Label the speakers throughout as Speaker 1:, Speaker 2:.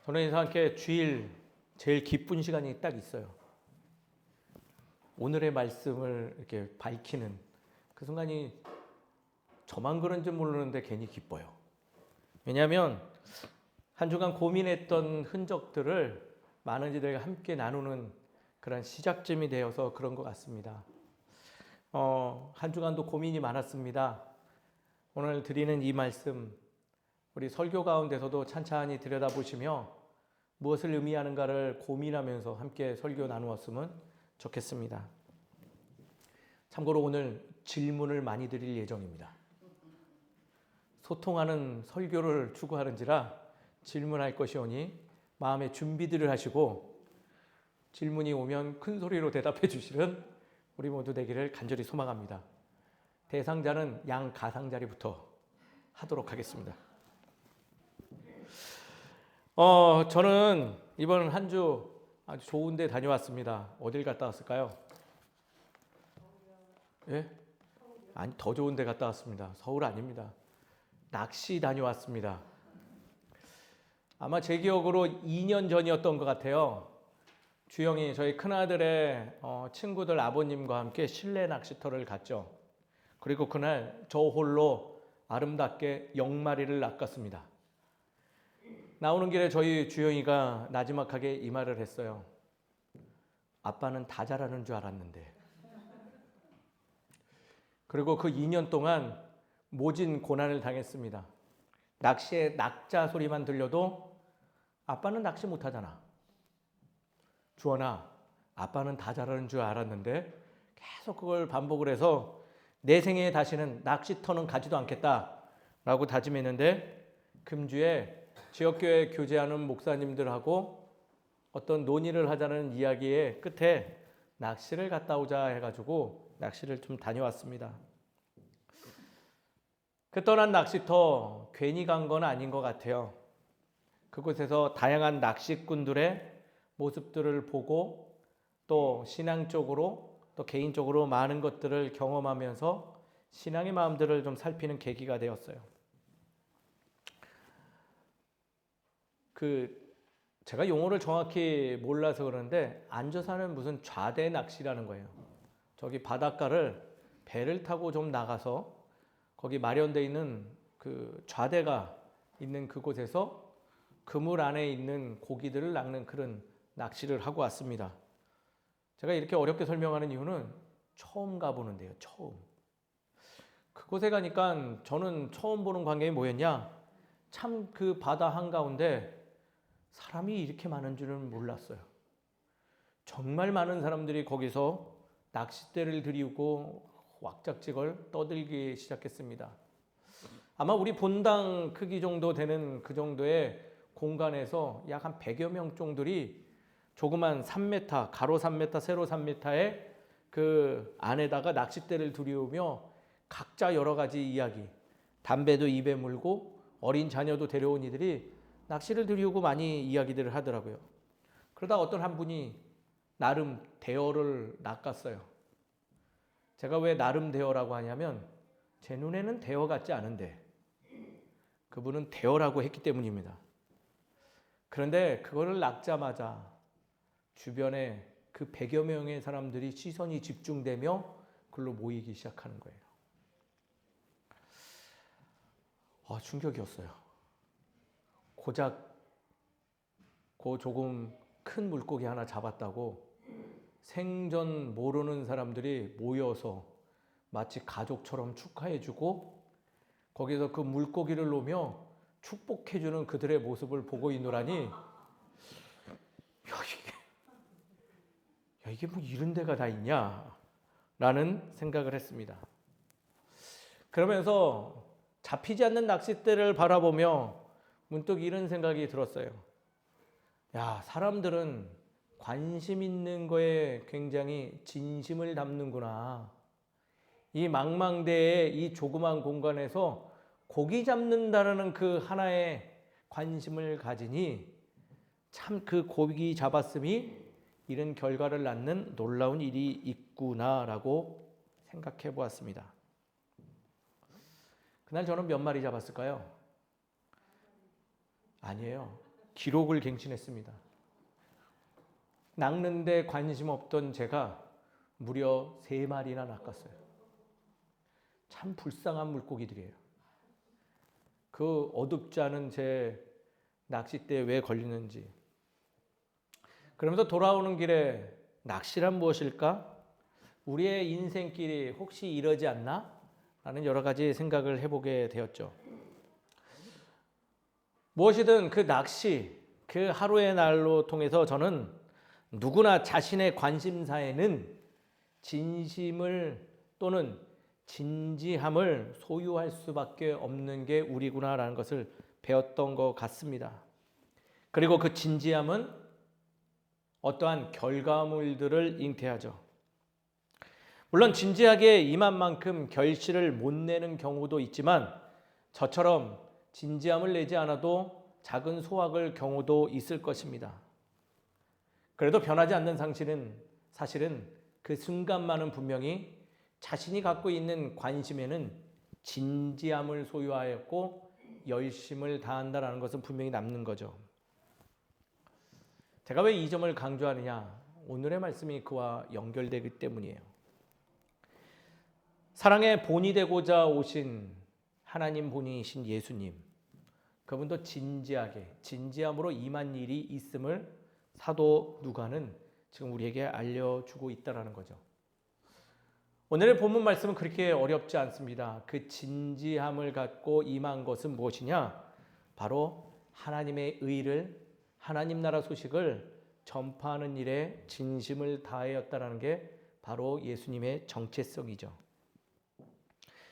Speaker 1: 저는 이상하게 주일 제일 기쁜 시간이 딱 있어요. 오늘의 말씀을 이렇게 밝히는 그 순간이 저만 그런지 모르는데 괜히 기뻐요. 왜냐하면 한 주간 고민했던 흔적들을 많은 이들과 함께 나누는 그런 시작점이 되어서 그런 것 같습니다. 한 주간도 고민이 많았습니다. 오늘 드리는 이 말씀, 우리 설교 가운데서도 찬찬히 들여다보시며 무엇을 의미하는가를 고민하면서 함께 설교 나누었으면 좋겠습니다. 참고로 오늘 질문을 많이 드릴 예정입니다. 소통하는 설교를 추구하는지라 질문할 것이오니 마음의 준비들을 하시고 질문이 오면 큰 소리로 대답해 주시는 우리 모두 되기를 간절히 소망합니다. 대상자는 양 가상자리부터 하도록 하겠습니다. 저는 이번 한 주 아주 좋은 데 다녀왔습니다. 어딜 갔다 왔을까요? 예? 아니, 더 좋은 데 갔다 왔습니다. 서울 아닙니다. 낚시 다녀왔습니다. 아마 제 기억으로 2년 전이었던 것 같아요. 주영이 저희 큰아들의 친구들 아버님과 함께 실내 낚시터를 갔죠. 그리고 그날 저 홀로 아름답게 0마리를 낚았습니다. 나오는 길에 저희 주영이가 나지막하게 이 말을 했어요. 아빠는 다 잘하는 줄 알았는데. 그리고 그 2년 동안 모진 고난을 당했습니다. 낚시의 낙자 소리만 들려도 아빠는 낚시 못하잖아. 주원아, 아빠는 다 잘하는 줄 알았는데 계속 그걸 반복을 해서 내 생애에 다시는 낚시터는 가지도 않겠다라고 다짐했는데 금주에 지역교회 교제하는 목사님들하고 어떤 논의를 하자는 이야기의 끝에 낚시를 갔다 오자 해가지고 낚시를 좀 다녀왔습니다. 그 떠난 낚시터 괜히 간 건 아닌 것 같아요. 그곳에서 다양한 낚시꾼들의 모습들을 보고 또 신앙적으로 또 개인적으로 많은 것들을 경험하면서 신앙의 마음들을 좀 살피는 계기가 되었어요. 제가 용어를 정확히 몰라서 그러는데 앉아서 하는 무슨 좌대 낚시라는 거예요. 저기 바닷가를 배를 타고 좀 나가서 거기 마련되어 있는 그 좌대가 있는 그곳에서 그물 안에 있는 고기들을 낚는 그런 낚시를 하고 왔습니다. 제가 이렇게 어렵게 설명하는 이유는 처음 가보는데요. 처음. 그곳에 가니까 저는 처음 보는 광경이 뭐였냐? 참 그 바다 한가운데 사람이 이렇게 많은 줄은 몰랐어요. 정말 많은 사람들이 거기서 낚싯대를 들이고 왁작지걸 떠들기 시작했습니다. 아마 우리 본당 크기 정도 되는 그 정도의 공간에서 약 한 100여 명 정도들이 조그만 3m, 가로 3m, 세로 3m의 그 안에다가 낚싯대를 들이우며 각자 여러 가지 이야기, 담배도 입에 물고 어린 자녀도 데려온 이들이 낚시를 들이우고 많이 이야기들을 하더라고요. 그러다 어떤 한 분이 나름 대어를 낚았어요. 제가 왜 나름 대어라고 하냐면 제 눈에는 대어 같지 않은데 그분은 대어라고 했기 때문입니다. 그런데 그거를 낚자마자 주변에 그 100여 명의 사람들이 시선이 집중되며 그걸로 모이기 시작하는 거예요. 충격이었어요. 고작 조금 큰 물고기 하나 잡았다고 생전 모르는 사람들이 모여서 마치 가족처럼 축하해주고 거기서 그 물고기를 놓으며 축복해주는 그들의 모습을 보고 있노라니 이게 뭐 이런 데가 다 있냐 라는 생각을 했습니다. 그러면서 잡히지 않는 낚싯대를 바라보며 문득 이런 생각이 들었어요. 사람들은 관심 있는 거에 굉장히 진심을 담는구나. 이 망망대해 이 조그만 공간에서 고기 잡는다는 그 하나의 관심을 가지니 참 그 고기 잡았음이 이런 결과를 낳는 놀라운 일이 있구나라고 생각해 보았습니다. 그날 저는 몇 마리 잡았을까요? 아니에요. 기록을 갱신했습니다. 낚는데 관심 없던 제가 무려 3마리나 낚았어요. 참 불쌍한 물고기들이에요. 그 어둡지 않은 제 낚싯대에 왜 걸리는지. 그러면서 돌아오는 길에 낚시란 무엇일까? 우리의 인생길이 혹시 이러지 않나? 라는 여러 가지 생각을 해보게 되었죠. 무엇이든 그 낚시, 그 하루의 날로 통해서 저는 누구나 자신의 관심사에는 진심을 또는 진지함을 소유할 수밖에 없는 게 우리구나라는 것을 배웠던 것 같습니다. 그리고 그 진지함은 어떠한 결과물들을 잉태하죠. 물론 진지하게 임한 만큼 결실을 못 내는 경우도 있지만 저처럼 진지함을 내지 않아도 작은 소확을 경우도 있을 것입니다. 그래도 변하지 않는 사실은 그 순간만은 분명히 자신이 갖고 있는 관심에는 진지함을 소유하였고 열심을 다한다는 것은 분명히 남는 거죠. 제가 왜 이 점을 강조하느냐? 오늘의 말씀이 그와 연결되기 때문이에요. 사랑의 본이 되고자 오신 하나님 본이신 예수님, 그분도 진지함으로 임한 일이 있음을 사도 누가는 지금 우리에게 알려주고 있다는 거죠. 오늘의 본문 말씀은 그렇게 어렵지 않습니다. 그 진지함을 갖고 임한 것은 무엇이냐? 바로 하나님의 의를, 하나님 나라 소식을 전파하는 일에 진심을 다하였다는 게 바로 예수님의 정체성이죠.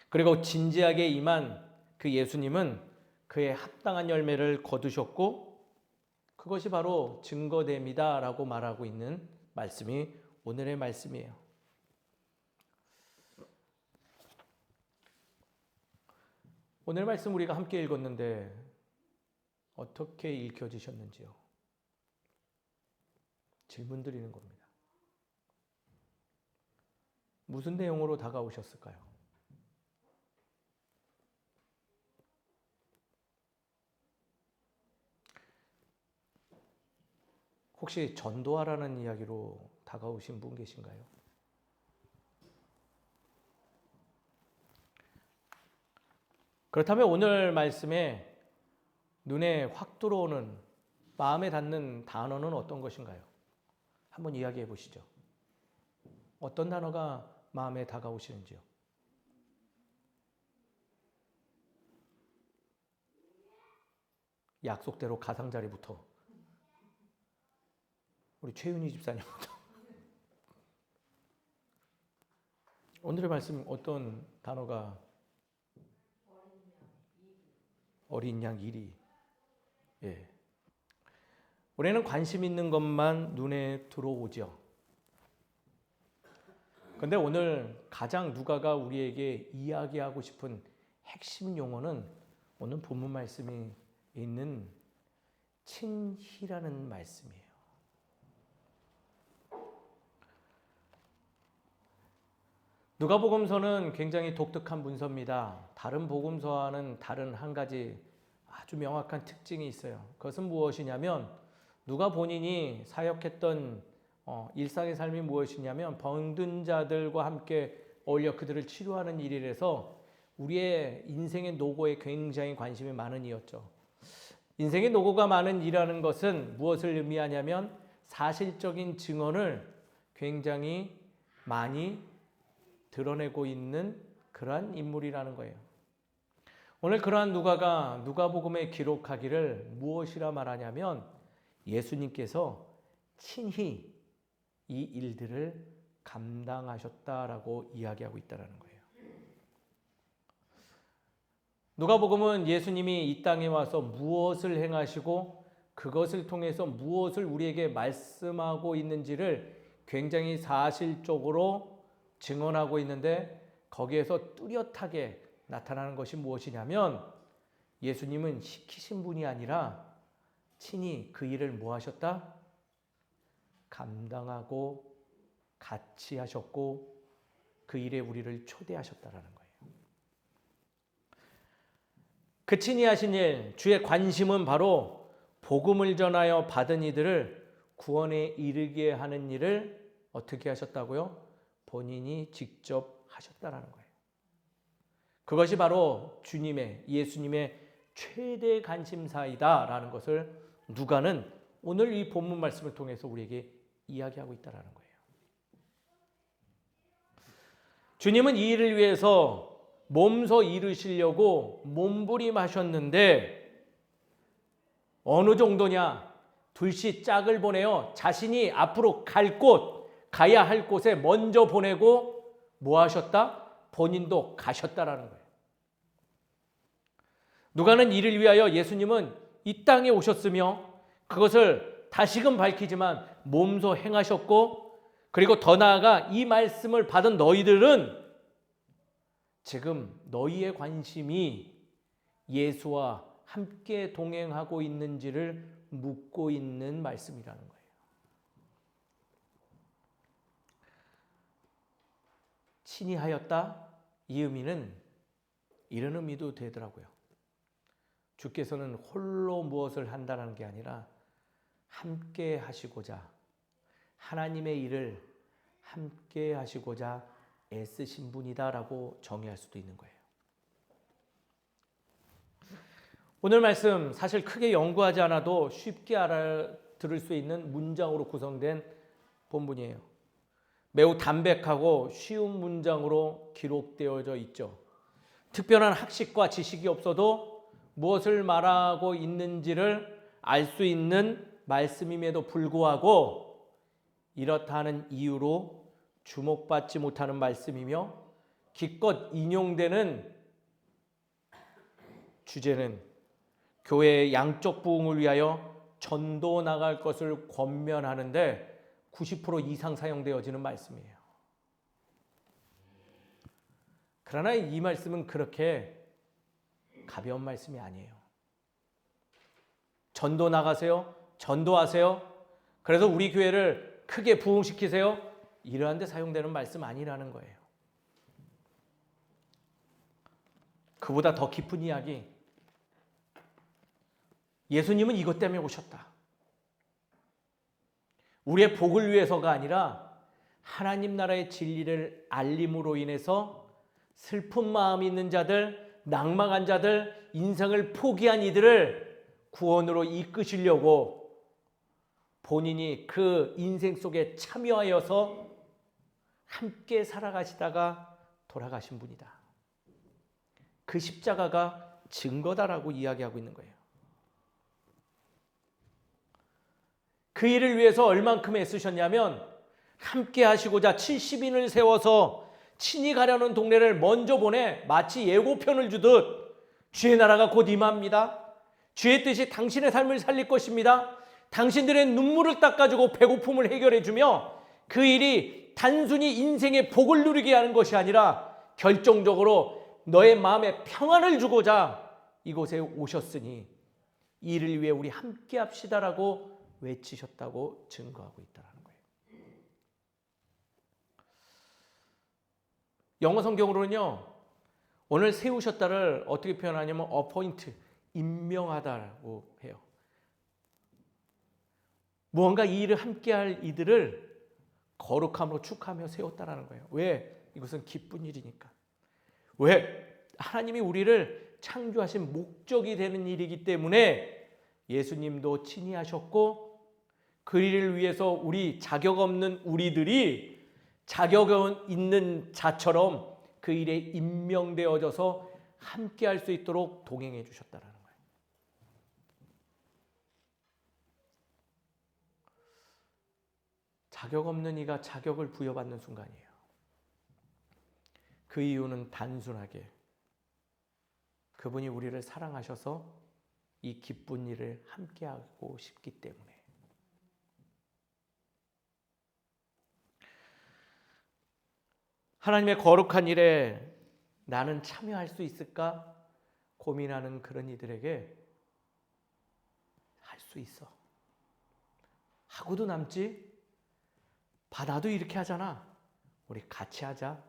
Speaker 1: 그리고 진지하게 임한 그 예수님은 그의 합당한 열매를 거두셨고 그것이 바로 증거됨이다 라고 말하고 있는 말씀이 오늘의 말씀이에요. 오늘 말씀 우리가 함께 읽었는데 어떻게 읽혀지셨는지요? 질문 드리는 겁니다. 무슨 내용으로 다가오셨을까요? 혹시 전도하라는 이야기로 다가오신 분 계신가요? 그렇다면 오늘 말씀에 눈에 확 들어오는 마음에 닿는 단어는 어떤 것인가요? 한번 이야기해 보시죠. 어떤 단어가 마음에 다가오시는지요? 약속대로 가장자리부터 우리 최윤희 집사님부터 오늘의 말씀 어떤 단어가 어린 양 이리. 예. 우리는 관심 있는 것만 눈에 들어오죠. 그런데 오늘 가장 누가가 우리에게 이야기하고 싶은 핵심 용어는 오늘 본문 말씀이 있는 친히라는 말씀이에요. 누가복음서는 굉장히 독특한 문서입니다. 다른 복음서와는 다른 한 가지 아주 명확한 특징이 있어요. 그것은 무엇이냐면 누가 본인이 사역했던 일상의 삶이 무엇이냐면 병든 자들과 함께 어울려 그들을 치료하는 일이라서 우리의 인생의 노고에 굉장히 관심이 많은 이였죠. 인생의 노고가 많은 일이라는 것은 무엇을 의미하냐면 사실적인 증언을 굉장히 많이 드러내고 있는 그러한 인물이라는 거예요. 오늘 그러한 누가가 누가복음에 기록하기를 무엇이라 말하냐면 예수님께서 친히 이 일들을 감당하셨다라고 이야기하고 있다는 거예요. 누가복음은 예수님이 이 땅에 와서 무엇을 행하시고 그것을 통해서 무엇을 우리에게 말씀하고 있는지를 굉장히 사실적으로 증언하고 있는데 거기에서 뚜렷하게 나타나는 것이 무엇이냐면 예수님은 시키신 분이 아니라 친히 그 일을 뭐 하셨다? 감당하고 같이 하셨고 그 일에 우리를 초대하셨다라는 거예요. 그 친히 하신 일, 주의 관심은 바로 복음을 전하여 받은 이들을 구원에 이르게 하는 일을 어떻게 하셨다고요? 본인이 직접 하셨다라는 거예요. 그것이 바로 예수님의 최대 관심사이다라는 것을 누가는 오늘 이 본문 말씀을 통해서 우리에게 이야기하고 있다라는 거예요. 주님은 이 일을 위해서 몸소 이루시려고 몸부림하셨는데 어느 정도냐? 둘씩 짝을 보내어 자신이 앞으로 가야 할 곳에 먼저 보내고 뭐 하셨다? 본인도 가셨다라는 거예요. 누가는 이를 위하여 예수님은 이 땅에 오셨으며 그것을 다시금 밝히지만 몸소 행하셨고, 그리고 더 나아가 이 말씀을 받은 너희들은 지금 너희의 관심이 예수와 함께 동행하고 있는지를 묻고 있는 말씀이라는 거예요. 친히 하였다? 이 의미는 이런 의미도 되더라고요. 주께서는 홀로 무엇을 한다는 게 아니라 함께 하시고자, 하나님의 일을 함께 하시고자 애쓰신 분이다라고 정의할 수도 있는 거예요. 오늘 말씀 사실 크게 연구하지 않아도 쉽게 알아들을 수 있는 문장으로 구성된 본문이에요. 매우 담백하고 쉬운 문장으로 기록되어져 있죠. 특별한 학식과 지식이 없어도 무엇을 말하고 있는지를 알 수 있는 말씀임에도 불구하고 이렇다 하는 이유로 주목받지 못하는 말씀이며, 기껏 인용되는 주제는 교회의 양적 부흥을 위하여 전도 나갈 것을 권면하는데 90% 이상 사용되어지는 말씀이에요. 그러나 이 말씀은 그렇게 가벼운 말씀이 아니에요. 전도 나가세요. 전도하세요. 그래서 우리 교회를 크게 부흥시키세요. 이러한 데 사용되는 말씀 아니라는 거예요. 그보다 더 깊은 이야기. 예수님은 이것 때문에 오셨다. 우리의 복을 위해서가 아니라 하나님 나라의 진리를 알림으로 인해서 슬픈 마음이 있는 자들, 낭망한 자들, 인생을 포기한 이들을 구원으로 이끄시려고 본인이 그 인생 속에 참여하여서 함께 살아가시다가 돌아가신 분이다. 그 십자가가 증거다라고 이야기하고 있는 거예요. 그 일을 위해서 얼만큼 애쓰셨냐면 함께 하시고자 70인을 세워서 친히 가려는 동네를 먼저 보내 마치 예고편을 주듯 주의 나라가 곧 임합니다. 주의 뜻이 당신의 삶을 살릴 것입니다. 당신들의 눈물을 닦아주고 배고픔을 해결해주며 그 일이 단순히 인생의 복을 누리게 하는 것이 아니라 결정적으로 너의 마음에 평안을 주고자 이곳에 오셨으니 이 일을 위해 우리 함께 합시다라고 외치셨다고 증거하고 있다는 거예요. 영어 성경으로는요, 오늘 세우셨다를 어떻게 표현하냐면 appoint, 임명하다라고 해요. 무언가 이 일을 함께할 이들을 거룩함으로 축하하며 세웠다라는 거예요. 왜? 이것은 기쁜 일이니까. 왜? 하나님이 우리를 창조하신 목적이 되는 일이기 때문에 예수님도 친히 하셨고, 그 일을 위해서 우리 자격 없는 우리들이 자격 있는 자처럼 그 일에 임명되어져서 함께 할 수 있도록 동행해 주셨다라는 거예요. 자격 없는 이가 자격을 부여받는 순간이에요. 그 이유는 단순하게 그분이 우리를 사랑하셔서 이 기쁜 일을 함께하고 싶기 때문에. 하나님의 거룩한 일에 나는 참여할 수 있을까 고민하는 그런 이들에게 할 수 있어. 하고도 남지? 나도 이렇게 하잖아. 우리 같이 하자.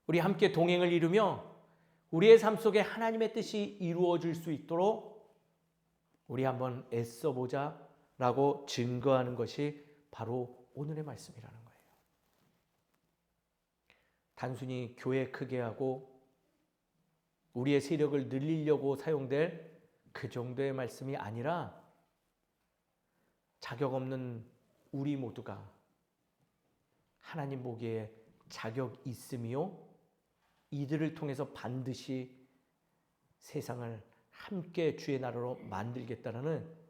Speaker 1: 우리 함께 동행을 이루며 우리의 삶 속에 하나님의 뜻이 이루어질 수 있도록 우리 한번 애써보자 라고 증거하는 것이 바로 오늘의 말씀이라는 거예요. 단순히 교회 크게 하고 우리의 세력을 늘리려고 사용될 그 정도의 말씀이 아니라 자격 없는 우리 모두가 하나님 보기에 자격 있으며 이들을 통해서 반드시 세상을 함께 주의 나라로 만들겠다는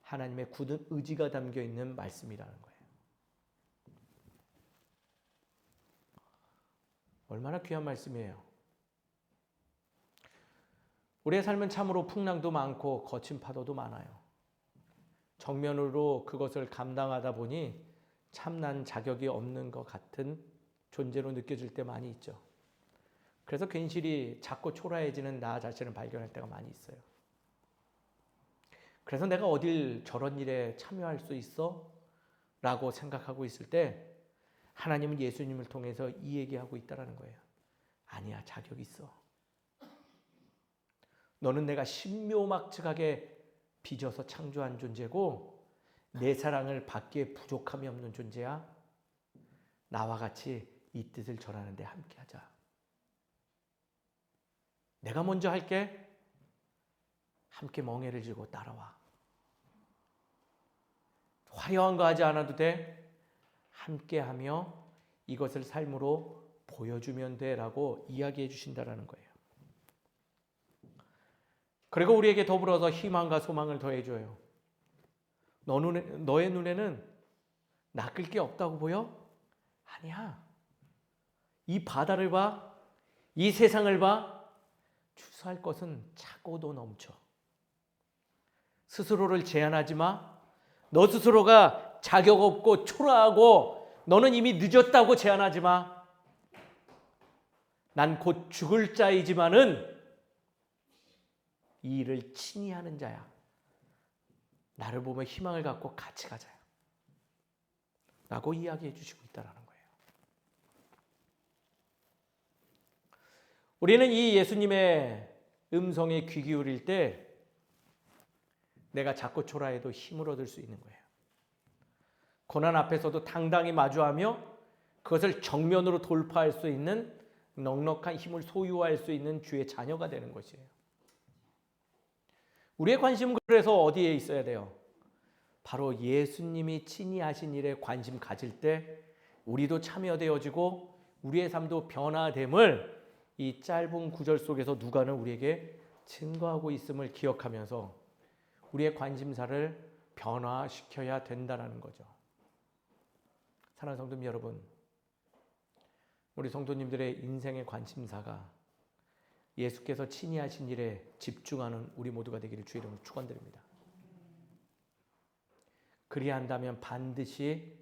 Speaker 1: 하나님의 굳은 의지가 담겨 있는 말씀이라는 거예요. 얼마나 귀한 말씀이에요. 우리의 삶은 참으로 풍랑도 많고 거친 파도도 많아요. 정면으로 그것을 감당하다 보니 참난 자격이 없는 것 같은 존재로 느껴질 때 많이 있죠. 그래서 괜시리 작고 초라해지는 나 자신을 발견할 때가 많이 있어요. 그래서 내가 어딜 저런 일에 참여할 수 있어? 라고 생각하고 있을 때 하나님은 예수님을 통해서 이 얘기하고 있다는 거예요. 아니야, 자격 있어. 너는 내가 신묘막측하게 빚어서 창조한 존재고 내 사랑을 받기에 부족함이 없는 존재야. 나와 같이 이 뜻을 전하는 데 함께하자. 내가 먼저 할게. 함께 멍에를 쥐고 따라와. 화려한 거 하지 않아도 돼. 함께하며 이것을 삶으로 보여주면 돼라고 이야기해 주신다는 거예요. 그리고 우리에게 더불어서 희망과 소망을 더해줘요. 너의 눈에는 낚을 게 없다고 보여? 아니야. 이 바다를 봐. 이 세상을 봐. 추수할 것은 차고도 넘쳐. 스스로를 제한하지 마. 너 스스로가 자격 없고 초라하고 너는 이미 늦었다고 제한하지 마. 난 곧 죽을 자이지만은 이 일을 친히 하는 자야. 나를 보며 희망을 갖고 같이 가자. 라고 이야기해 주시고 있다는 거예요. 우리는 이 예수님의 음성에 귀 기울일 때 내가 작고 초라해도 힘을 얻을 수 있는 거예요. 고난 앞에서도 당당히 마주하며 그것을 정면으로 돌파할 수 있는 넉넉한 힘을 소유할 수 있는 주의 자녀가 되는 것이에요. 우리의 관심은 그래서 어디에 있어야 돼요? 바로 예수님이 친히 하신 일에 관심 가질 때 우리도 참여되어지고 우리의 삶도 변화됨을 이 짧은 구절 속에서 누가는 우리에게 증거하고 있음을 기억하면서 우리의 관심사를 변화시켜야 된다는 거죠. 사랑하는 성도님 여러분, 우리 성도님들의 인생의 관심사가 예수께서 친히 하신 일에 집중하는 우리 모두가 되기를 주의 이름으로 축원드립니다. 그리한다면 반드시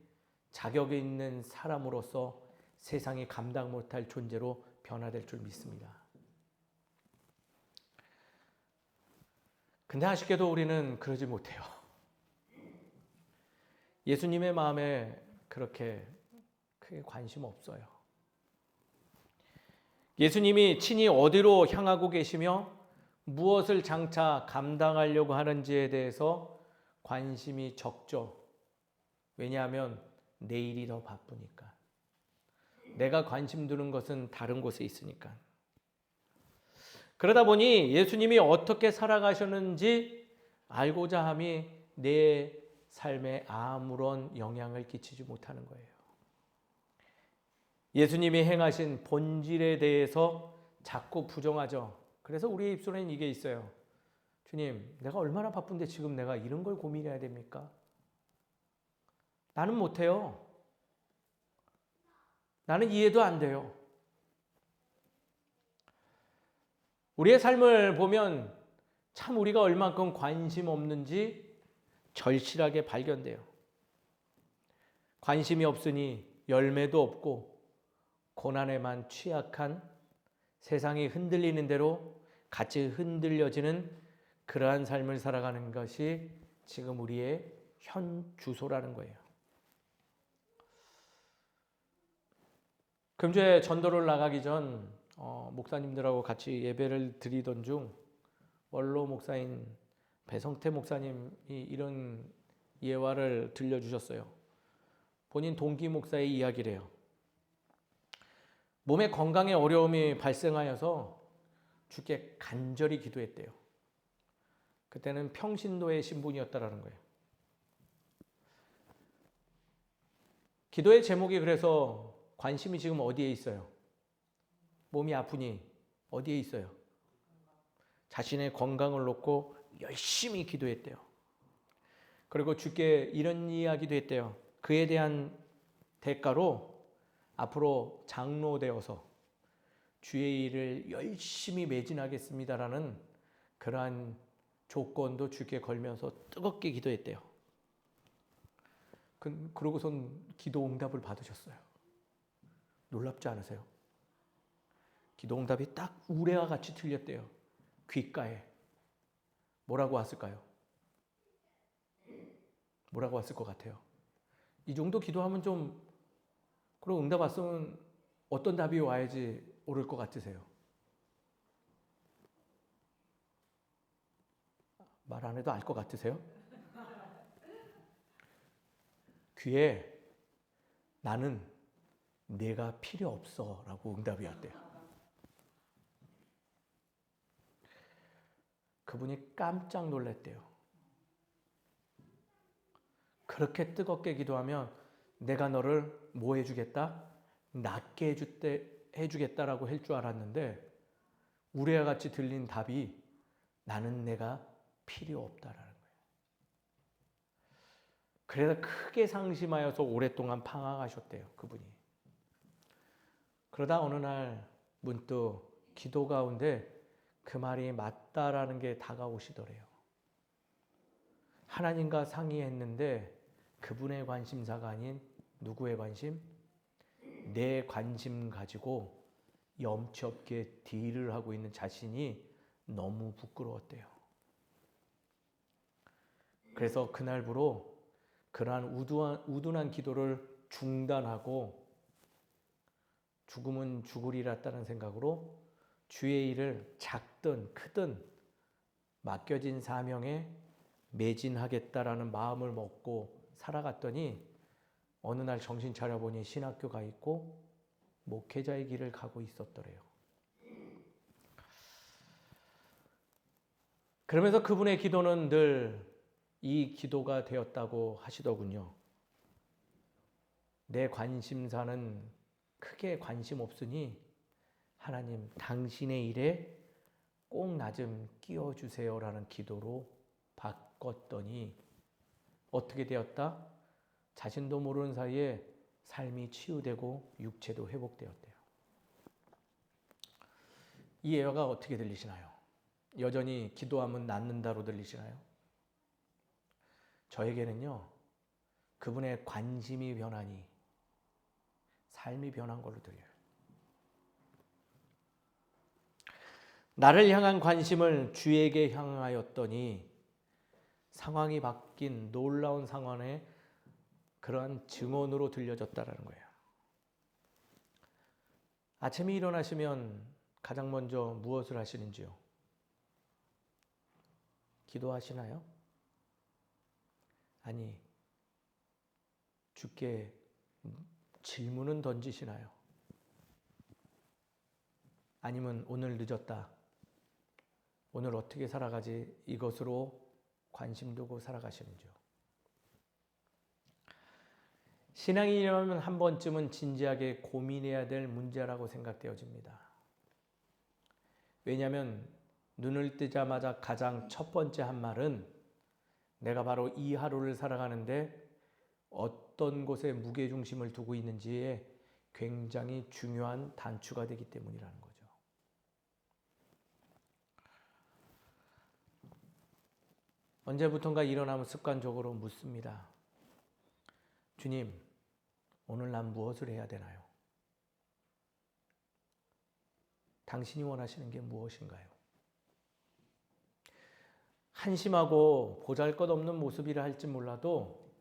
Speaker 1: 자격이 있는 사람으로서 세상이 감당 못할 존재로 변화될 줄 믿습니다. 근데 아쉽게도 우리는 그러지 못해요. 예수님의 마음에 그렇게 크게 관심 없어요. 예수님이 친히 어디로 향하고 계시며 무엇을 장차 감당하려고 하는지에 대해서 관심이 적죠. 왜냐하면 내일이 더 바쁘니까. 내가 관심 두는 것은 다른 곳에 있으니까. 그러다 보니 예수님이 어떻게 살아가셨는지 알고자 함이 내 삶에 아무런 영향을 끼치지 못하는 거예요. 예수님이 행하신 본질에 대해서 자꾸 부정하죠. 그래서 우리의 입술에는 이게 있어요. 주님, 내가 얼마나 바쁜데 지금 내가 이런 걸 고민해야 됩니까? 나는 못해요. 나는 이해도 안 돼요. 우리의 삶을 보면 참 우리가 얼만큼 관심 없는지 절실하게 발견돼요. 관심이 없으니 열매도 없고 고난에만 취약한 세상이 흔들리는 대로 같이 흔들려지는 그러한 삶을 살아가는 것이 지금 우리의 현 주소라는 거예요. 금주에 전도를 나가기 전 목사님들하고 같이 예배를 드리던 중 원로 목사인 배성태 목사님이 이런 예화를 들려주셨어요. 본인 동기 목사의 이야기래요. 몸의 건강에 어려움이 발생하여서 주께 간절히 기도했대요. 그때는 평신도의 신분이었다라는 거예요. 기도의 제목이 그래서 관심이 지금 어디에 있어요? 몸이 아프니 어디에 있어요? 자신의 건강을 놓고 열심히 기도했대요. 그리고 주께 이런 이야기도 했대요. 그에 대한 대가로 앞으로 장로 되어서 주의 일을 열심히 매진하겠습니다라는 그러한 조건도 주께 걸면서 뜨겁게 기도했대요. 그러고선 기도 응답을 받으셨어요. 놀랍지 않으세요? 기도 응답이 딱 우레와 같이 들렸대요. 귓가에. 뭐라고 왔을까요? 뭐라고 왔을 것 같아요? 이 정도 기도하면 좀, 그럼 응답 왔으면 어떤 답이 와야지 오를 것 같으세요? 말 안 해도 알 것 같으세요? 귀에 나는 내가 필요 없어 라고 응답이 왔대요. 그분이 깜짝 놀랐대요. 그렇게 뜨겁게 기도하면 내가 너를 뭐 해주겠다? 낫게 해주겠다라고 할 줄 알았는데 우레와 같이 들린 답이 나는 내가 필요 없다라는 거예요. 그래서 크게 상심하여서 오랫동안 방황하셨대요. 그분이. 그러다 어느 날 문득 기도 가운데 그 말이 맞다라는 게 다가오시더래요. 하나님과 상의했는데 그분의 관심사가 아닌 누구의 관심? 내 관심 가지고 염치 없게 딜을 하고 있는 자신이 너무 부끄러웠대요. 그래서 그날부로 그러한 우둔한 기도를 중단하고 죽으면 죽으리라는 생각으로 주의 일을 작든 크든 맡겨진 사명에 매진하겠다라는 마음을 먹고 살아갔더니 어느 날 정신 차려보니 신학교 가 있고 목회자의 길을 가고 있었더래요. 그러면서 그분의 기도는 늘 이 기도가 되었다고 하시더군요. 내 관심사는 크게 관심 없으니 하나님 당신의 일에 꼭 나 좀 끼워주세요라는 기도로 바꿨더니 어떻게 되었다? 자신도 모르는 사이에 삶이 치유되고 육체도 회복되었대요. 이 예화가 어떻게 들리시나요? 여전히 기도하면 낫는다로 들리시나요? 저에게는요, 그분의 관심이 변하니 삶이 변한 걸로 들려요. 나를 향한 관심을 주에게 향하였더니 상황이 바뀐 놀라운 상황의 그러한 증언으로 들려졌다는 거예요. 아침에 일어나시면 가장 먼저 무엇을 하시는지요? 기도하시나요? 아니, 주께 질문은 던지시나요? 아니면 오늘 늦었다. 오늘 어떻게 살아가지? 이것으로 관심 두고 살아가시는지요? 신앙인이라면 한 번쯤은 진지하게 고민해야 될 문제라고 생각되어집니다. 왜냐하면 눈을 뜨자마자 가장 첫 번째 한 말은 내가 바로 이 하루를 살아가는데 어떤 곳에 무게중심을 두고 있는지에 굉장히 중요한 단추가 되기 때문이라는 거죠. 언제부턴가 일어나면 습관적으로 묻습니다. 주님, 오늘 난 무엇을 해야 되나요? 당신이 원하시는 게 무엇인가요? 한심하고 보잘것없는 모습이라 할지 몰라도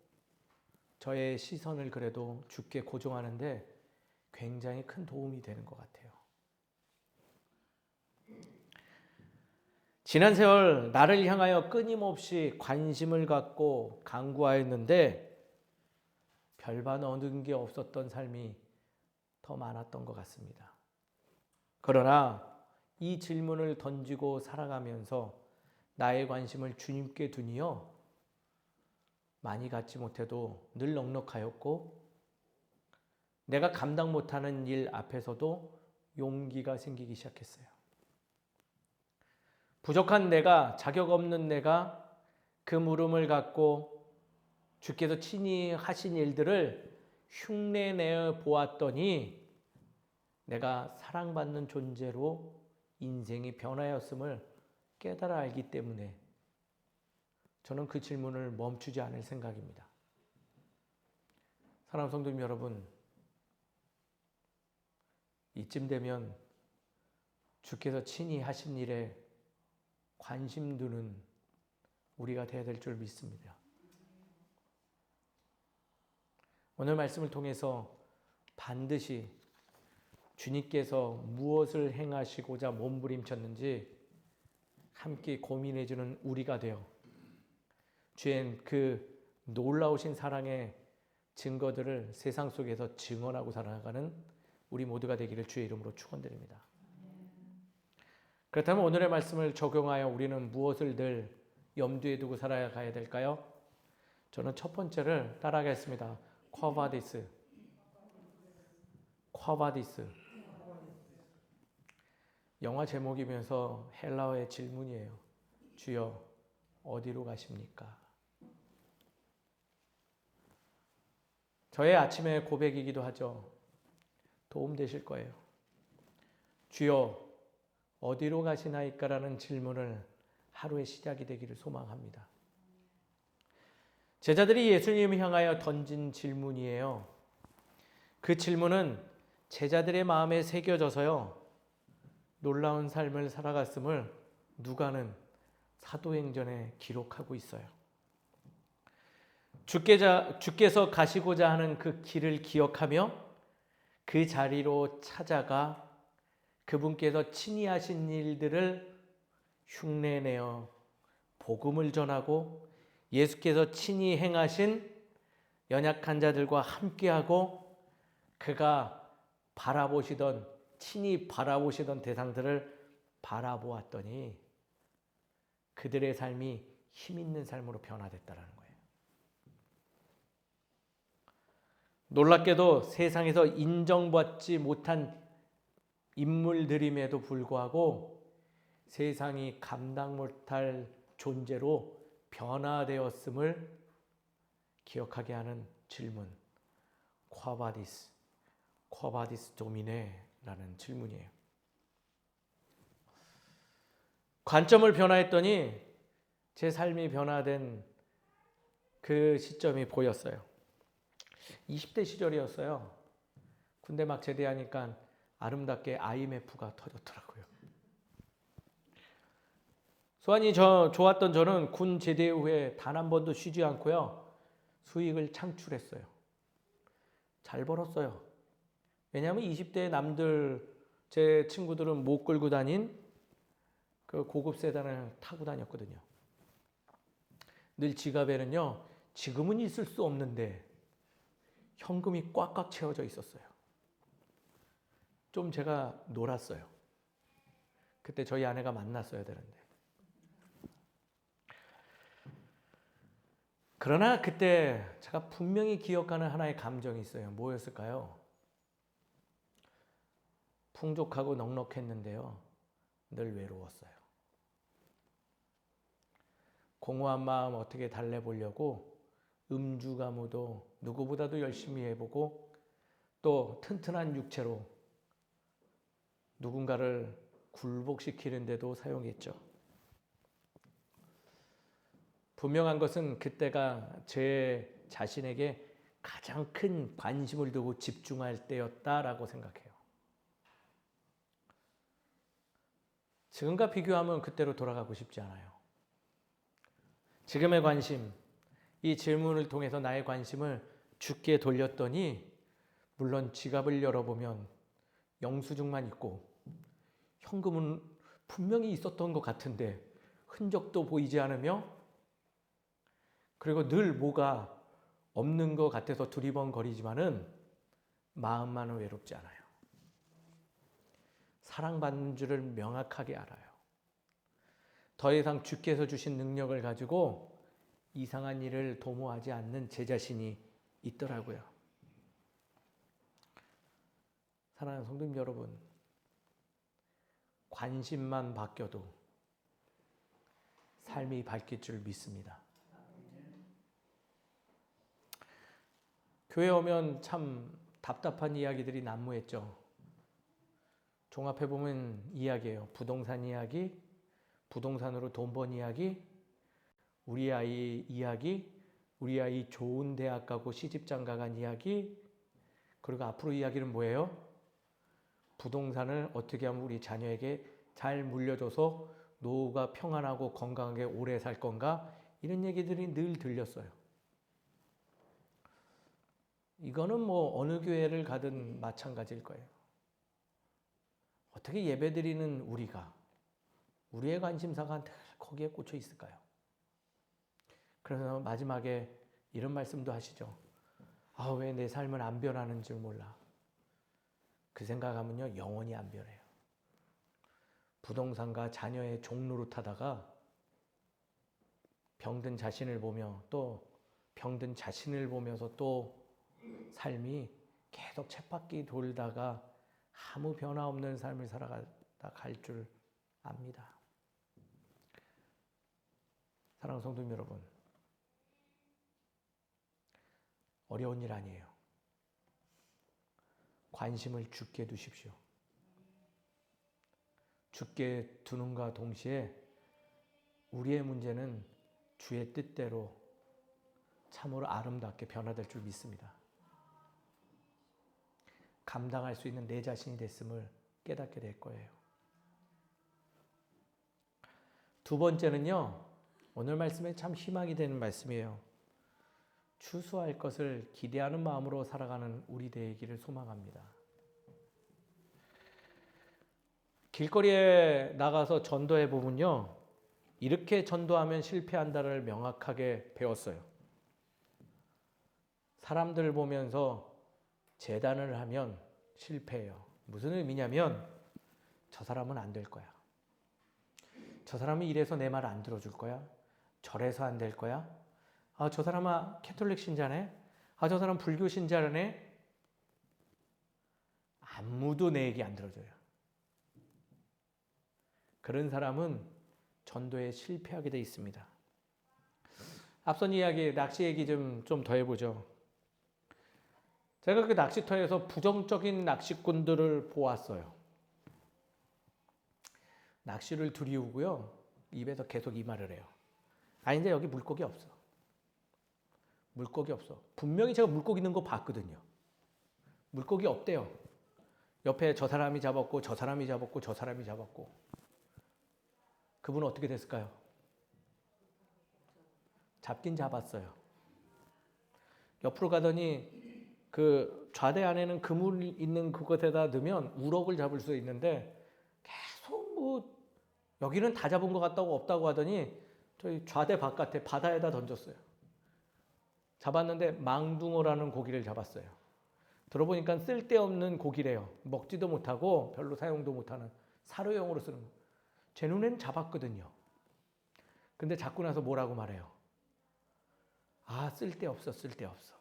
Speaker 1: 저의 시선을 그래도 주께 고정하는데 굉장히 큰 도움이 되는 것 같아요. 지난 세월 나를 향하여 끊임없이 관심을 갖고 간구하였는데 별반 얻은 게 없었던 삶이 더 많았던 것 같습니다. 그러나 이 질문을 던지고 살아가면서 나의 관심을 주님께 두니요, 많이 갖지 못해도 늘 넉넉하였고 내가 감당 못하는 일 앞에서도 용기가 생기기 시작했어요. 부족한 내가, 자격 없는 내가 그 물음을 갖고 주께서 친히 하신 일들을 흉내내어 보았더니 내가 사랑받는 존재로 인생이 변하였음을 깨달아 알기 때문에 저는 그 질문을 멈추지 않을 생각입니다. 사랑하는 성도님 여러분, 이쯤 되면 주께서 친히 하신 일에 관심 두는 우리가 되어야 될 줄 믿습니다. 오늘 말씀을 통해서 반드시 주님께서 무엇을 행하시고자 몸부림쳤는지 함께 고민해주는 우리가 되어 주의 그 놀라우신 사랑의 증거들을 세상 속에서 증언하고 살아가는 우리 모두가 되기를 주의 이름으로 축원드립니다. 그렇다면 오늘의 말씀을 적용하여 우리는 무엇을 늘 염두에 두고 살아가야 될까요? 저는 첫 번째를 따라하겠습니다. 쿼바디스. 영화 제목이면서 헬라어의 질문이에요. 주여 어디로 가십니까? 저의 아침의 고백이기도 하죠. 도움 되실 거예요. 주여 어디로 가시나이까라는 질문을 하루의 시작이 되기를 소망합니다. 제자들이 예수님을 향하여 던진 질문이에요. 그 질문은 제자들의 마음에 새겨져서요, 놀라운 삶을 살아갔음을 누가는 사도행전에 기록하고 있어요. 주께서 가시고자 하는 그 길을 기억하며 그 자리로 찾아가 그분께서 친히 하신 일들을 흉내내어 복음을 전하고 예수께서 친히 행하신 연약한 자들과 함께하고 그가 친히 바라보시던 대상들을 바라보았더니 그들의 삶이 힘있는 삶으로 변화됐다는 거예요. 놀랍게도 세상에서 인정받지 못한 인물들임에도 불구하고 세상이 감당 못할 존재로 변화되었음을 기억하게 하는 질문, 쿼바디스 도미네라는 질문이에요. 관점을 변화했더니 제 삶이 변화된 그 시점이 보였어요. 20대 시절이었어요. 군대 막 제대하니까 아름답게 IMF가 터졌더라고요. 소환이 좋았던 저는 군 제대 후에 단 한 번도 쉬지 않고요, 수익을 창출했어요. 잘 벌었어요. 왜냐하면 20대 남들, 제 친구들은 못 끌고 다닌 그 고급 세단을 타고 다녔거든요. 늘 지갑에는요, 지금은 있을 수 없는데 현금이 꽉꽉 채워져 있었어요. 좀 제가 놀았어요. 그때 저희 아내가 만났어야 되는데. 그러나 그때 제가 분명히 기억하는 하나의 감정이 있어요. 뭐였을까요? 풍족하고 넉넉했는데요, 늘 외로웠어요. 공허한 마음 어떻게 달래보려고 음주가무도 누구보다도 열심히 해보고 또 튼튼한 육체로 누군가를 굴복시키는 데도 사용했죠. 분명한 것은 그때가 제 자신에게 가장 큰 관심을 두고 집중할 때였다라고 생각해요. 지금과 비교하면 그때로 돌아가고 싶지 않아요. 지금의 관심, 이 질문을 통해서 나의 관심을 주께 돌렸더니 물론 지갑을 열어보면 영수증만 있고 현금은 분명히 있었던 것 같은데 흔적도 보이지 않으며 그리고 늘 뭐가 없는 것 같아서 두리번거리지만은 마음만은 외롭지 않아요. 사랑받는 줄을 명확하게 알아요. 더 이상 주께서 주신 능력을 가지고 이상한 일을 도모하지 않는 제 자신이 있더라고요. 사랑하는 성도님 여러분, 관심만 바뀌어도 삶이 바뀔 줄 믿습니다. 교회 오면 참 답답한 이야기들이 난무했죠. 종합해보면 이야기예요. 부동산 이야기, 부동산으로 돈 번 이야기, 우리 아이 이야기, 우리 아이 좋은 대학 가고 시집장가 간 이야기, 그리고 앞으로 이야기는 뭐예요? 부동산을 어떻게 하면 우리 자녀에게 잘 물려줘서 노후가 평안하고 건강하게 오래 살 건가? 이런 얘기들이 늘 들렸어요. 이거는 뭐 어느 교회를 가든 마찬가지일 거예요. 어떻게 예배드리는 우리의 관심사가 늘 거기에 꽂혀 있을까요? 그래서 마지막에 이런 말씀도 하시죠. 왜 내 삶은 안 변하는 줄 몰라. 그 생각하면요, 영원히 안 변해요. 부동산과 자녀의 종노릇하다가 병든 자신을 보며 또 병든 자신을 보면서 또 삶이 계속 쳇바퀴 돌다가 아무 변화 없는 삶을 살아가다 갈 줄 압니다. 사랑하는 성도님 여러분, 어려운 일 아니에요. 관심을 주께 두십시오. 주께 두는가 동시에 우리의 문제는 주의 뜻대로 참으로 아름답게 변화될 줄 믿습니다. 감당할 수 있는 내 자신이 됐음을 깨닫게 될 거예요. 두 번째는요, 오늘 말씀에 참 희망이 되는 말씀이에요. 추수할 것을 기대하는 마음으로 살아가는 우리 되기를 소망합니다. 길거리에 나가서 전도해 보면요, 이렇게 전도하면 실패한다를 명확하게 배웠어요. 사람들 보면서 재단을 하면 실패해요. 무슨 의미냐면 저 사람은 안 될 거야. 저 사람은 이래서 내 말 안 들어줄 거야. 저래서 안 될 거야. 저 사람은 캐톨릭 신자네. 저 사람 불교 신자네. 아무도 내 얘기 안 들어줘요. 그런 사람은 전도에 실패하게 돼 있습니다. 앞선 이야기, 낚시 얘기 좀 더 해보죠. 제가 그 낚시터에서 부정적인 낚시꾼들을 보았어요. 낚시를 들이우고요, 입에서 계속 이 말을 해요. 이제 여기 물고기 없어. 물고기 없어. 분명히 제가 물고기 있는 거 봤거든요. 물고기 없대요. 옆에 저 사람이 잡았고 저 사람이 잡았고 저 사람이 잡았고. 그분은 어떻게 됐을까요? 잡긴 잡았어요. 옆으로 가더니 그 좌대 안에는 그물 있는 그것에다 넣으면 우럭을 잡을 수 있는데 계속 뭐 여기는 다 잡은 것 같다고 없다고 하더니 저희 좌대 바깥에 바다에다 던졌어요. 잡았는데 망둥어라는 고기를 잡았어요. 들어보니까 쓸데없는 고기래요. 먹지도 못하고 별로 사용도 못하는 사료용으로 쓰는 거. 제 눈에는 잡았거든요. 근데 잡고 나서 뭐라고 말해요? 쓸데없어, 쓸데없어.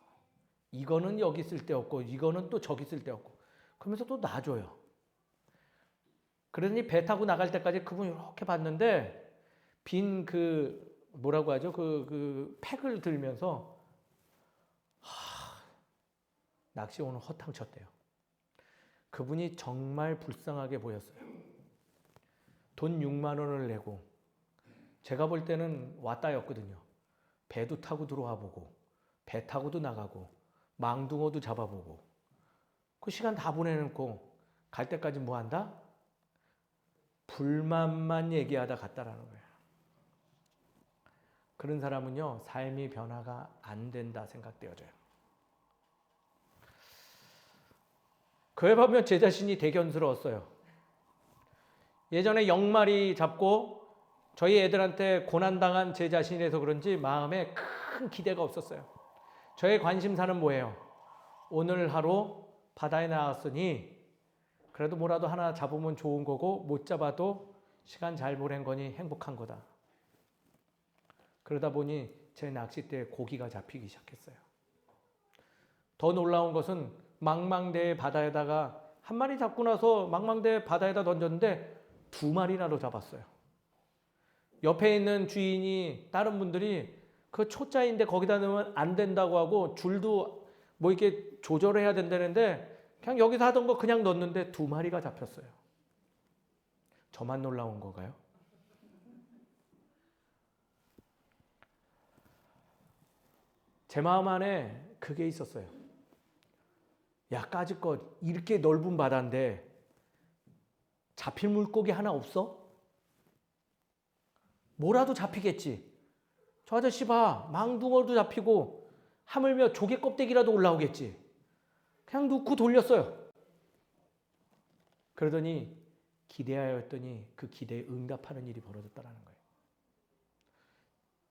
Speaker 1: 이거는 여기 쓸데없고 이거는 또 저기 쓸데없고. 그러면서 또 놔줘요. 그러더니 배 타고 나갈 때까지 그분이 이렇게 봤는데 빈 뭐라고 하죠? 그 팩을 들면서 낚시 오늘 허탕 쳤대요. 그분이 정말 불쌍하게 보였어요. 돈 6만 원을 내고 제가 볼 때는 왔다였거든요. 배도 타고 들어와 보고 배 타고도 나가고 망둥어도 잡아보고 그 시간 다 보내놓고 갈 때까지 뭐 한다? 불만만 얘기하다 갔다라는 거예요. 그런 사람은요, 삶의 변화가 안 된다 생각되어져요. 그에 보면 제 자신이 대견스러웠어요. 예전에 0마리 잡고 저희 애들한테 고난당한 제 자신이라서 그런지 마음에 큰 기대가 없었어요. 저의 관심사는 뭐예요? 오늘 하루 바다에 나갔으니 그래도 뭐라도 하나 잡으면 좋은 거고 못 잡아도 시간 잘 보낸 거니 행복한 거다. 그러다 보니 제 낚싯대에 고기가 잡히기 시작했어요. 더 놀라운 것은 망망대해 바다에다가 한 마리 잡고 나서 망망대해 바다에다 던졌는데 2마리나 잡았어요. 옆에 있는 주인이 다른 분들이 그 초짜인데 거기다 넣으면 안 된다고 하고 줄도 뭐 이렇게 조절해야 된다는데 그냥 여기서 하던 거 그냥 넣었는데 2마리가 잡혔어요. 저만 놀라운 건가요? 제 마음 안에 그게 있었어요. 야, 까짓것 이렇게 넓은 바다인데 잡힐 물고기 하나 없어? 뭐라도 잡히겠지. 저 아저씨 봐. 망둥어도 잡히고 하물며 조개 껍데기라도 올라오겠지. 그냥 놓고 돌렸어요. 그러더니 기대하였더니 그 기대에 응답하는 일이 벌어졌다는 거예요.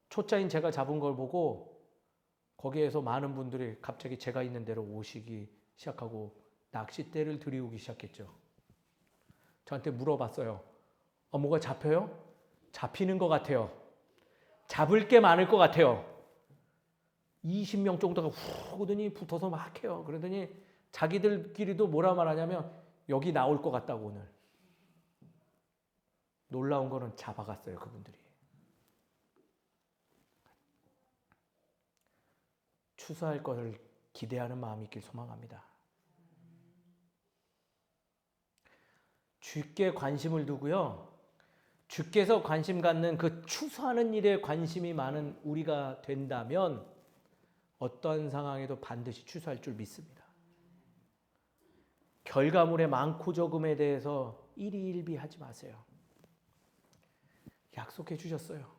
Speaker 1: 초짜인 제가 잡은 걸 보고 거기에서 많은 분들이 갑자기 제가 있는 데로 오시기 시작하고 낚싯대를 들이우기 시작했죠. 저한테 물어봤어요. 뭐가 잡혀요? 잡히는 것 같아요. 잡을 게 많을 것 같아요. 20명 정도가 훅 오더니 붙어서 막 해요. 그러더니 자기들끼리도 뭐라 말하냐면 여기 나올 것 같다고 오늘. 놀라운 거는 잡아갔어요, 그분들이. 추수할 것을 기대하는 마음이 있길 소망합니다. 주께 관심을 두고요. 주께서 관심 갖는 그 추수하는 일에 관심이 많은 우리가 된다면 어떤 상황에도 반드시 추수할 줄 믿습니다. 결과물의 많고 적음에 대해서 일희일비하지 마세요. 약속해 주셨어요.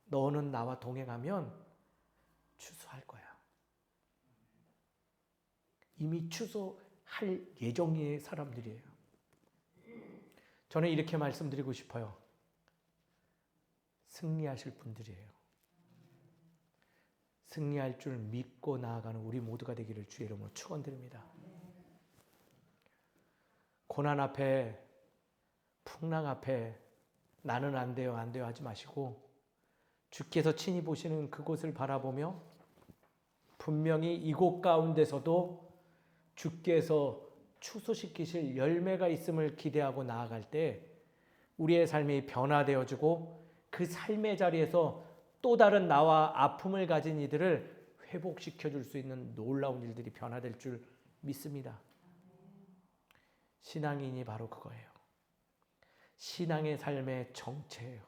Speaker 1: 너는 나와 동행하면 추수할 거야. 이미 추수할 예정의 사람들이에요. 저는 이렇게 말씀드리고 싶어요. 승리하실 분들이에요. 승리할 줄 믿고 나아가는 우리 모두가 되기를 주의 이름으로 축원드립니다. 고난 앞에, 풍랑 앞에 나는 안 돼요, 안 돼요 하지 마시고 주께서 친히 보시는 그곳을 바라보며 분명히 이곳 가운데서도 주께서 추수시키실 열매가 있음을 기대하고 나아갈 때 우리의 삶이 변화되어지고 그 삶의 자리에서 또 다른 나와 아픔을 가진 이들을 회복시켜 줄 수 있는 놀라운 일들이 변화될 줄 믿습니다. 신앙인이 바로 그거예요. 신앙의 삶의 정체예요.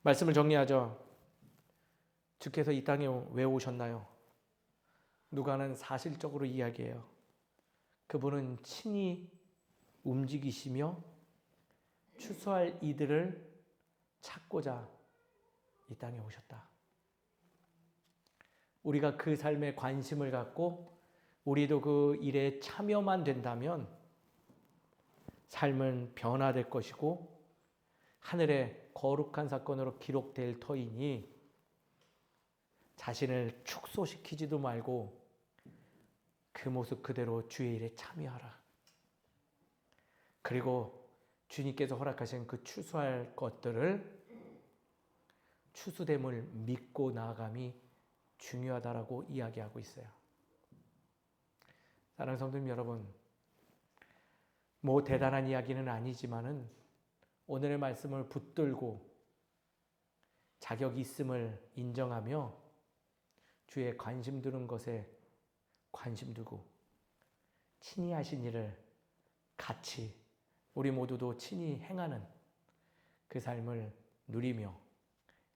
Speaker 1: 말씀을 정리하죠. 주께서 이 땅에 왜 오셨나요? 누가는 사실적으로 이야기해요. 그분은 친히 움직이시며 추수할 이들을 찾고자 이 땅에 오셨다. 우리가 그 삶에 관심을 갖고 우리도 그 일에 참여만 된다면 삶은 변화될 것이고 하늘의 거룩한 사건으로 기록될 터이니 자신을 축소시키지도 말고 그 모습 그대로 주의 일에 참여하라. 그리고 주님께서 허락하신 그 추수할 것들을 추수됨을 믿고 나아감이 중요하다라고 이야기하고 있어요. 사랑하는 성도님 여러분, 뭐 대단한 이야기는 아니지만은 오늘의 말씀을 붙들고 자격 있음을 인정하며 주의 관심 두는 것에 관심 두고 친히 하신 일을 같이 우리 모두도 친히 행하는 그 삶을 누리며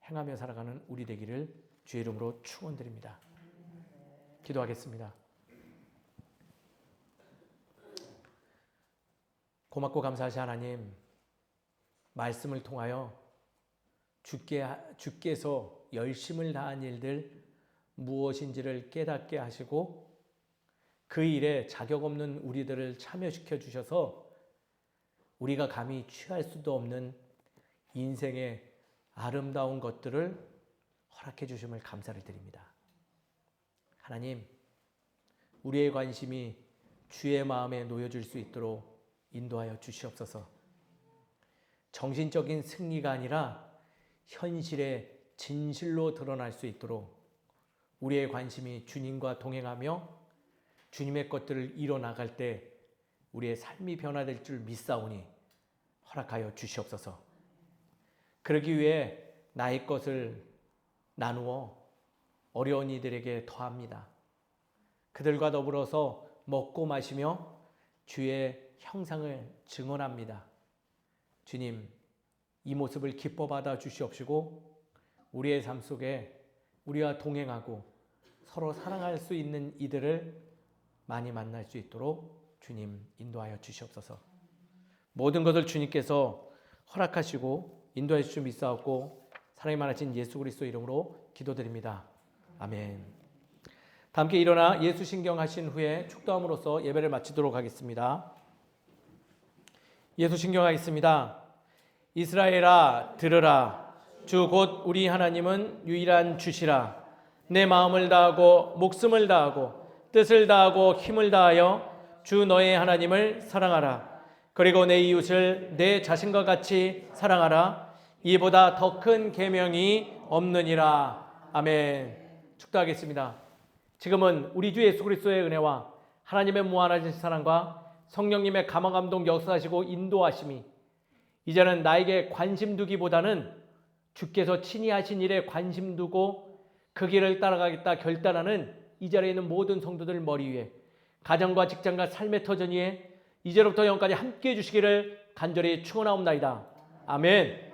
Speaker 1: 행하며 살아가는 우리 되기를 주의 이름으로 축원드립니다. 기도하겠습니다. 고맙고 감사하신 하나님, 말씀을 통하여 주께서 열심을 다한 일들 무엇인지를 깨닫게 하시고 그 일에 자격 없는 우리들을 참여시켜 주셔서 우리가 감히 취할 수도 없는 인생의 아름다운 것들을 허락해 주심을 감사를 드립니다. 하나님, 우리의 관심이 주의 마음에 놓여질 수 있도록 인도하여 주시옵소서. 정신적인 승리가 아니라 현실의 진실로 드러날 수 있도록 우리의 관심이 주님과 동행하며 주님의 것들을 이뤄나갈 때 우리의 삶이 변화될 줄 믿사오니 허락하여 주시옵소서. 그러기 위해 나의 것을 나누어 어려운 이들에게 더합니다. 그들과 더불어서 먹고 마시며 주의 형상을 증언합니다. 주님, 이 모습을 기뻐 받아 주시옵시고 우리의 삶 속에 우리와 동행하고 서로 사랑할 수 있는 이들을 많이 만날 수 있도록 주님 인도하여 주시옵소서. 모든 것을 주님께서 허락하시고 인도해 주실 믿사옵고 사랑이 많으신 예수 그리스도 이름으로 기도드립니다. 아멘. 다 함께 일어나 예수 신경하신 후에 축도함으로써 예배를 마치도록 하겠습니다. 예수 신경하겠습니다. 이스라엘아 들으라. 주 곧 우리 하나님은 유일한 주시라. 내 마음을 다하고 목숨을 다하고 뜻을 다하고 힘을 다하여 주 너의 하나님을 사랑하라. 그리고 내 이웃을 내 자신과 같이 사랑하라. 이보다 더 큰 계명이 없느니라. 아멘. 축도하겠습니다. 지금은 우리 주 예수 그리스도의 은혜와 하나님의 무한하신 사랑과 성령님의 감화감동 역사하시고 인도하심이 이제는 나에게 관심 두기보다는 주께서 친히 하신 일에 관심 두고 그 길을 따라가겠다 결단하는 이 자리에 있는 모든 성도들 머리 위에 가정과 직장과 삶의 터전 위에 이제로부터 영까지 함께해 주시기를 간절히 축원하옵나이다. 아멘.